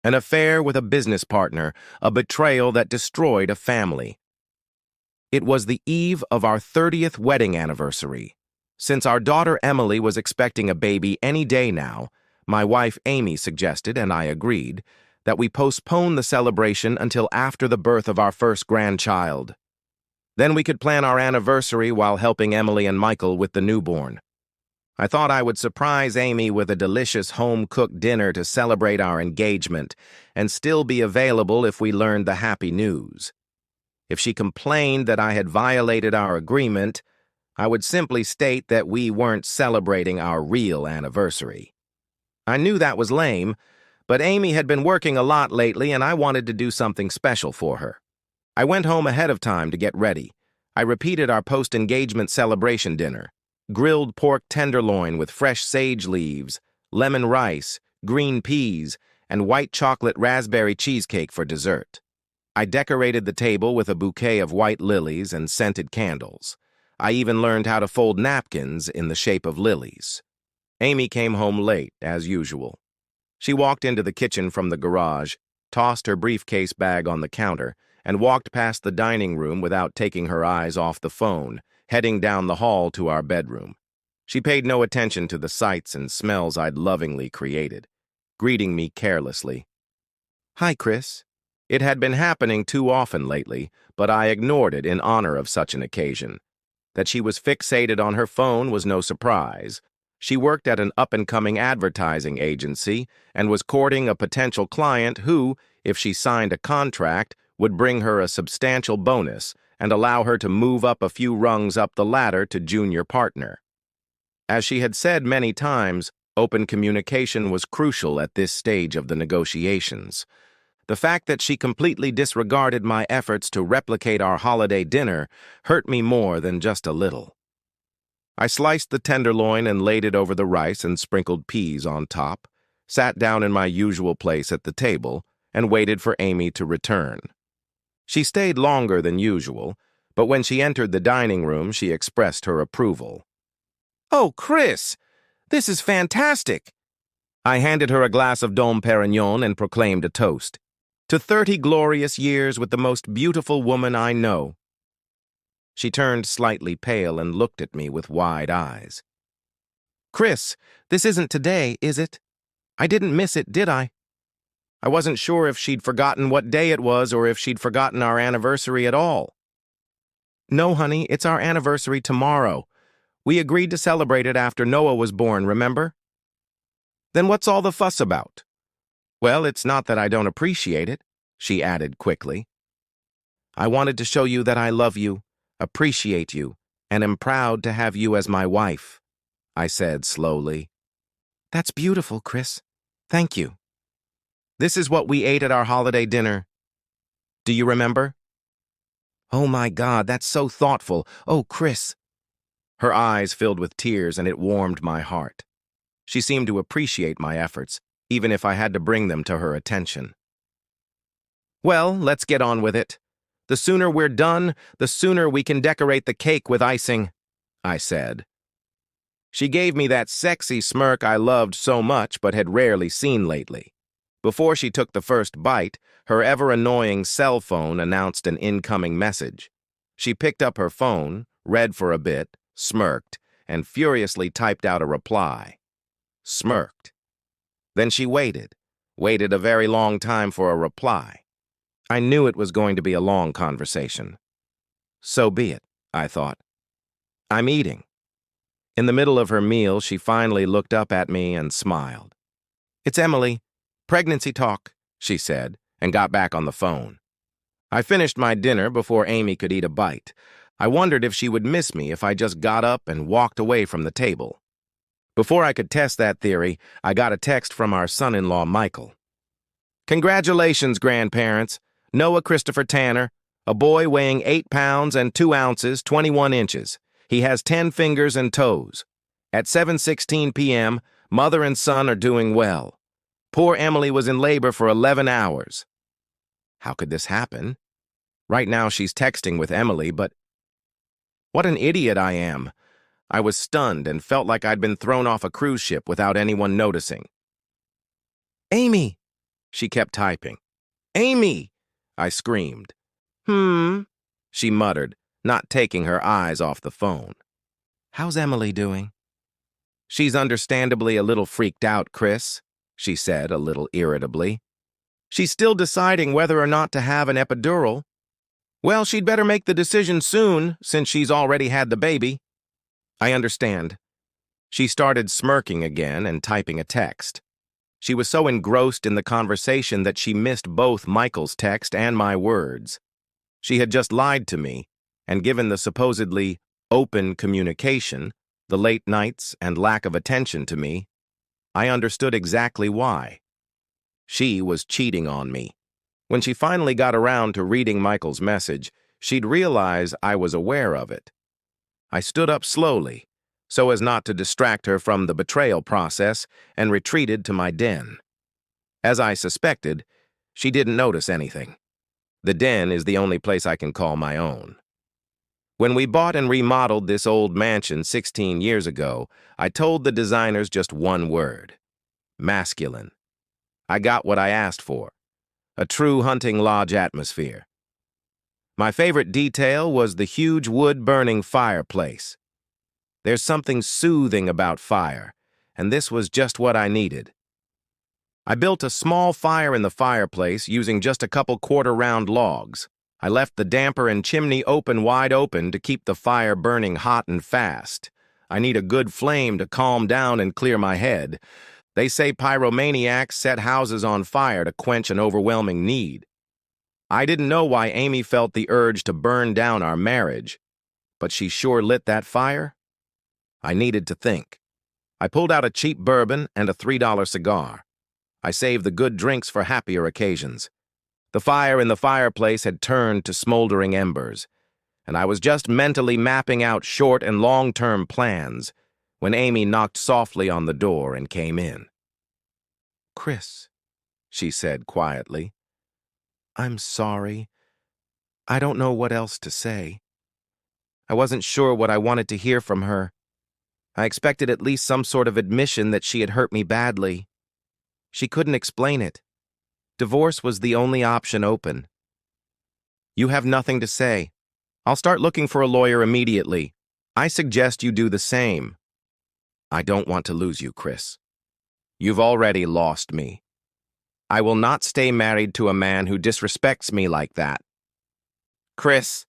An affair with a business partner, a betrayal that destroyed a family. It was the eve of our 30th wedding anniversary. Since our daughter Emily was expecting a baby any day now, my wife Amy suggested, and I agreed, that we postpone the celebration until after the birth of our first grandchild. Then we could plan our anniversary while helping Emily and Michael with the newborn. I thought I would surprise Amy with a delicious home-cooked dinner to celebrate our engagement and still be available if we learned the happy news. If she complained that I had violated our agreement, I would simply state that we weren't celebrating our real anniversary. I knew that was lame, but Amy had been working a lot lately and I wanted to do something special for her. I went home ahead of time to get ready. I repeated our post-engagement celebration dinner: grilled pork tenderloin with fresh sage leaves, lemon rice, green peas, and white chocolate raspberry cheesecake for dessert. I decorated the table with a bouquet of white lilies and scented candles. I even learned how to fold napkins in the shape of lilies. Amy came home late, as usual. She walked into the kitchen from the garage, tossed her briefcase bag on the counter, and walked past the dining room without taking her eyes off the phone, heading down the hall to our bedroom. She paid no attention to the sights and smells I'd lovingly created, greeting me carelessly. "Hi, Chris." It had been happening too often lately, but I ignored it in honor of such an occasion. That she was fixated on her phone was no surprise. She worked at an up-and-coming advertising agency and was courting a potential client who, if she signed a contract, would bring her a substantial bonus and allow her to move up a few rungs up the ladder to junior partner. As she had said many times, open communication was crucial at this stage of the negotiations. The fact that she completely disregarded my efforts to replicate our holiday dinner hurt me more than just a little. I sliced the tenderloin and laid it over the rice and sprinkled peas on top, sat down in my usual place at the table, and waited for Amy to return. She stayed longer than usual, but when she entered the dining room, she expressed her approval. "Oh, Chris, this is fantastic!" I handed her a glass of Dom Perignon and proclaimed a toast. "To 30 glorious years with the most beautiful woman I know." She turned slightly pale and looked at me with wide eyes. "Chris, this isn't today, is it? I didn't miss it, did I?" I wasn't sure if she'd forgotten what day it was or if she'd forgotten our anniversary at all. "No, honey, it's our anniversary tomorrow. We agreed to celebrate it after Noah was born, remember?" "Then what's all the fuss about?" "Well, it's not that I don't appreciate it," she added quickly. "I wanted to show you that I love you, appreciate you, and am proud to have you as my wife," I said slowly. "That's beautiful, Chris. Thank you. This is what we ate at our holiday dinner. Do you remember?" "Oh my God, that's so thoughtful. Oh, Chris." Her eyes filled with tears and it warmed my heart. She seemed to appreciate my efforts, even if I had to bring them to her attention. "Well, let's get on with it. The sooner we're done, the sooner we can decorate the cake with icing," I said. She gave me that sexy smirk I loved so much but had rarely seen lately. Before she took the first bite, her ever-annoying cell phone announced an incoming message. She picked up her phone, read for a bit, smirked, and furiously typed out a reply. Smirked. Then she waited a very long time for a reply. I knew it was going to be a long conversation. So be it, I thought. "I'm eating." In the middle of her meal, she finally looked up at me and smiled. "It's Emily. Pregnancy talk," she said, and got back on the phone. I finished my dinner before Amy could eat a bite. I wondered if she would miss me if I just got up and walked away from the table. Before I could test that theory, I got a text from our son-in-law, Michael. "Congratulations, grandparents. Noah Christopher Tanner, a boy weighing 8 pounds and 2 ounces, 21 inches. He has 10 fingers and toes. At 7:16 p.m., mother and son are doing well. Poor Emily was in labor for 11 hours. How could this happen? Right now she's texting with Emily, but what an idiot I am. I was stunned and felt like I'd been thrown off a cruise ship without anyone noticing. "Amy!" She kept typing. "Amy!" I screamed. She muttered, not taking her eyes off the phone. "How's Emily doing?" "She's understandably a little freaked out, Chris," she said a little irritably. "She's still deciding whether or not to have an epidural. Well, she'd better make the decision soon, since she's already had the baby." "I understand." She started smirking again and typing a text. She was so engrossed in the conversation that she missed both Michael's text and my words. She had just lied to me, and given the supposedly open communication, the late nights, and lack of attention to me, I understood exactly why. She was cheating on me. When she finally got around to reading Michael's message, she'd realize I was aware of it. I stood up slowly, so as not to distract her from the betrayal process, and retreated to my den. As I suspected, she didn't notice anything. The den is the only place I can call my own. When we bought and remodeled this old mansion 16 years ago, I told the designers just one word: masculine. I got what I asked for: a true hunting lodge atmosphere. My favorite detail was the huge wood-burning fireplace. There's something soothing about fire, and this was just what I needed. I built a small fire in the fireplace using just a couple quarter-round logs. I left the damper and chimney wide open to keep the fire burning hot and fast. I need a good flame to calm down and clear my head. They say pyromaniacs set houses on fire to quench an overwhelming need. I didn't know why Amy felt the urge to burn down our marriage, but she sure lit that fire. I needed to think. I pulled out a cheap bourbon and a $3 cigar. I saved the good drinks for happier occasions. The fire in the fireplace had turned to smoldering embers, and I was just mentally mapping out short and long-term plans when Amy knocked softly on the door and came in. "Chris," she said quietly, "I'm sorry. I don't know what else to say." I wasn't sure what I wanted to hear from her. I expected at least some sort of admission that she had hurt me badly. She couldn't explain it. Divorce was the only option open. "You have nothing to say. I'll start looking for a lawyer immediately. I suggest you do the same." "I don't want to lose you, Chris. You've already lost me. I will not stay married to a man who disrespects me like that." "Chris."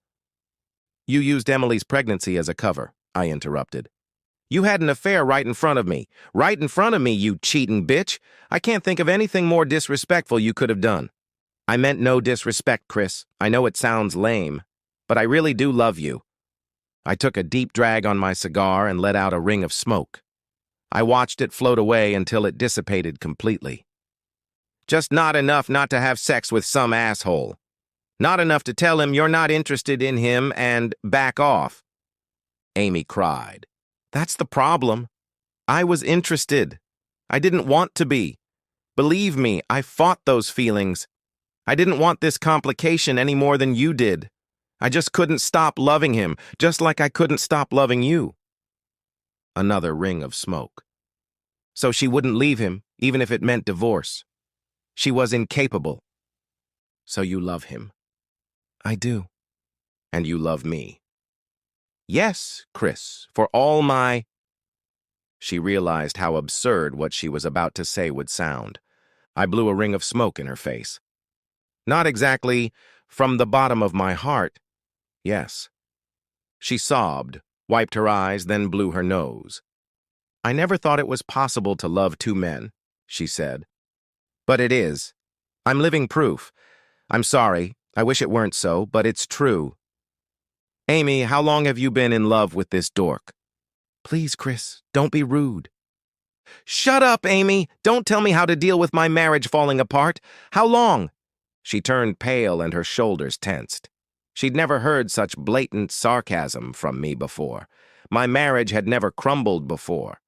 "You used Emily's pregnancy as a cover," I interrupted. "You had an affair right in front of me. Right in front of me, you cheating bitch. I can't think of anything more disrespectful you could have done." "I meant no disrespect, Chris. I know it sounds lame, but I really do love you." I took a deep drag on my cigar and let out a ring of smoke. I watched it float away until it dissipated completely. "Just not enough not to have sex with some asshole. Not enough to tell him you're not interested in him and back off." Amy cried. "That's the problem. I was interested. I didn't want to be. Believe me, I fought those feelings. I didn't want this complication any more than you did. I just couldn't stop loving him, just like I couldn't stop loving you." Another ring of smoke. So she wouldn't leave him, even if it meant divorce. She was incapable. "So you love him?" "I do." "And you love me?" "Yes, Chris, for all my—" She realized how absurd what she was about to say would sound. I blew a ring of smoke in her face. "Not exactly from the bottom of my heart, yes." She sobbed, wiped her eyes, then blew her nose. "I never thought it was possible to love two men," she said. "But it is. I'm living proof. I'm sorry, I wish it weren't so, but it's true. Amy, how long have you been in love with this dork?" "Please, Chris, don't be rude." "Shut up, Amy! Don't tell me how to deal with my marriage falling apart. How long?" She turned pale and her shoulders tensed. She'd never heard such blatant sarcasm from me before. My marriage had never crumbled before.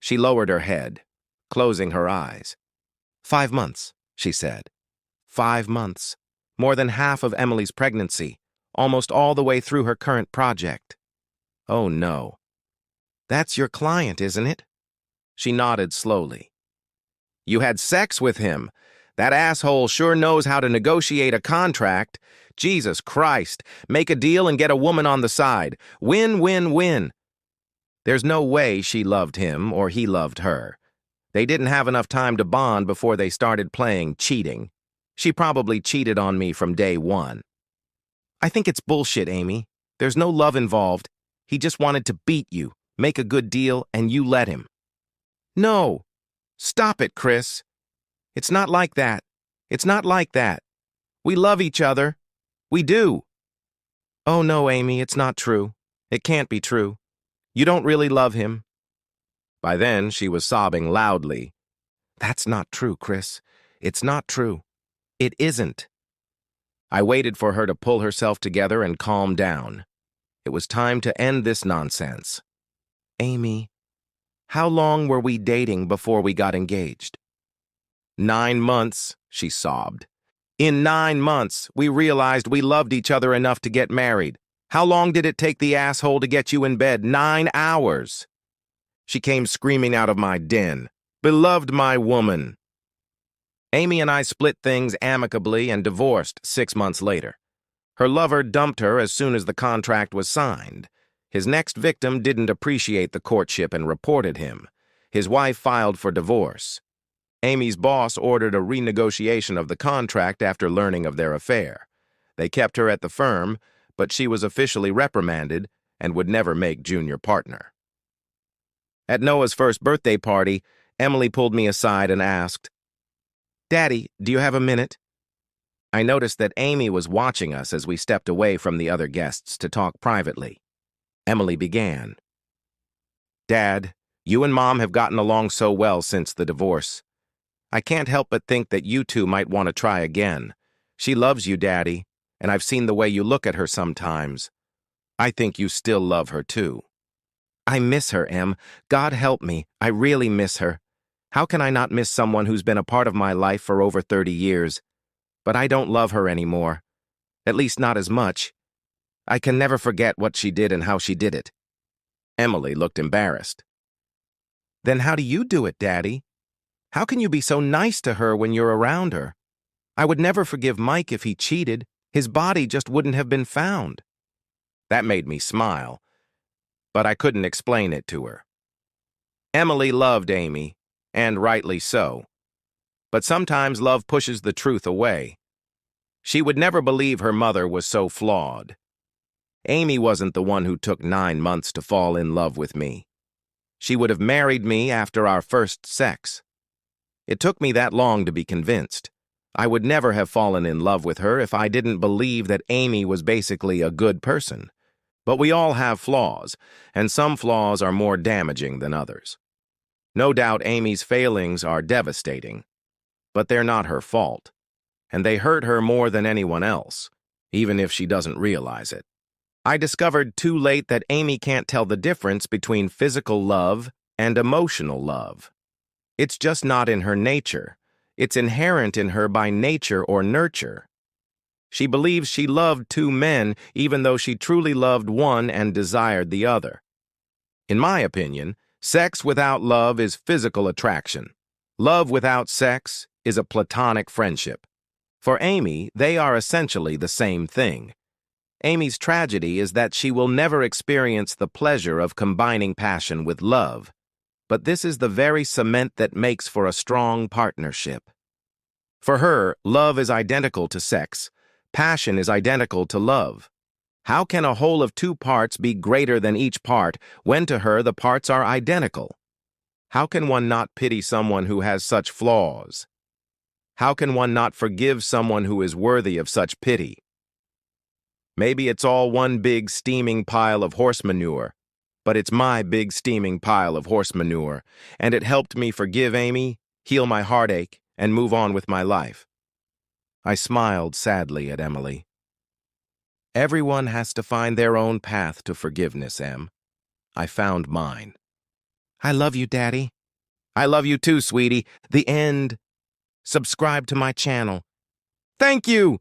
She lowered her head, closing her eyes. 5 months, she said. 5 months. More than half of Emily's pregnancy, almost all the way through her current project. Oh, no. "That's your client, isn't it?" She nodded slowly. "You had sex with him. That asshole sure knows how to negotiate a contract. Jesus Christ, make a deal and get a woman on the side. Win, win, win. There's no way she loved him or he loved her. They didn't have enough time to bond before they started playing cheating. She probably cheated on me from day one. I think it's bullshit, Amy. There's no love involved. He just wanted to beat you, make a good deal, and you let him. No. Stop it, Chris. It's not like that. It's not like that. We love each other. We do. Oh no, Amy, it's not true. It can't be true. You don't really love him. By then, she was sobbing loudly. That's not true, Chris. It's not true. It isn't. I waited for her to pull herself together and calm down. It was time to end this nonsense. Amy, how long were we dating before we got engaged? 9 months, she sobbed. In 9 months, we realized we loved each other enough to get married. How long did it take the asshole to get you in bed? 9 hours. She came screaming out of my den. Beloved my woman. Amy and I split things amicably and divorced 6 months later. Her lover dumped her as soon as the contract was signed. His next victim didn't appreciate the courtship and reported him. His wife filed for divorce. Amy's boss ordered a renegotiation of the contract after learning of their affair. They kept her at the firm, but she was officially reprimanded and would never make junior partner. At Noah's first birthday party, Emily pulled me aside and asked, Daddy, do you have a minute? I noticed that Amy was watching us as we stepped away from the other guests to talk privately. Emily began. Dad, you and Mom have gotten along so well since the divorce. I can't help but think that you two might want to try again. She loves you, Daddy, and I've seen the way you look at her sometimes. I think you still love her, too. I miss her, Em. God help me, I really miss her. How can I not miss someone who's been a part of my life for over 30 years? But I don't love her anymore. At least not as much. I can never forget what she did and how she did it. Emily looked embarrassed. Then how do you do it, Daddy? How can you be so nice to her when you're around her? I would never forgive Mike if he cheated. His body just wouldn't have been found. That made me smile, but I couldn't explain it to her. Emily loved Amy, and rightly so. But sometimes love pushes the truth away. She would never believe her mother was so flawed. Amy wasn't the one who took 9 months to fall in love with me. She would have married me after our first sex. It took me that long to be convinced. I would never have fallen in love with her if I didn't believe that Amy was basically a good person. But we all have flaws, and some flaws are more damaging than others. No doubt Amy's failings are devastating, but they're not her fault, and they hurt her more than anyone else, even if she doesn't realize it. I discovered too late that Amy can't tell the difference between physical love and emotional love. It's just not in her nature. It's inherent in her by nature or nurture. She believes she loved 2 men even though she truly loved one and desired the other. In my opinion, sex without love is physical attraction. Love without sex is a platonic friendship. For Amy, they are essentially the same thing. Amy's tragedy is that she will never experience the pleasure of combining passion with love. But this is the very cement that makes for a strong partnership. For her, love is identical to sex. Passion is identical to love. How can a whole of 2 parts be greater than each part when to her the parts are identical? How can one not pity someone who has such flaws? How can one not forgive someone who is worthy of such pity? Maybe it's all one big steaming pile of horse manure, but it's my big steaming pile of horse manure, and it helped me forgive Amy, heal my heartache, and move on with my life. I smiled sadly at Emily. Everyone has to find their own path to forgiveness, Em. I found mine. I love you, Daddy. I love you too, sweetie. The end. Subscribe to my channel. Thank you!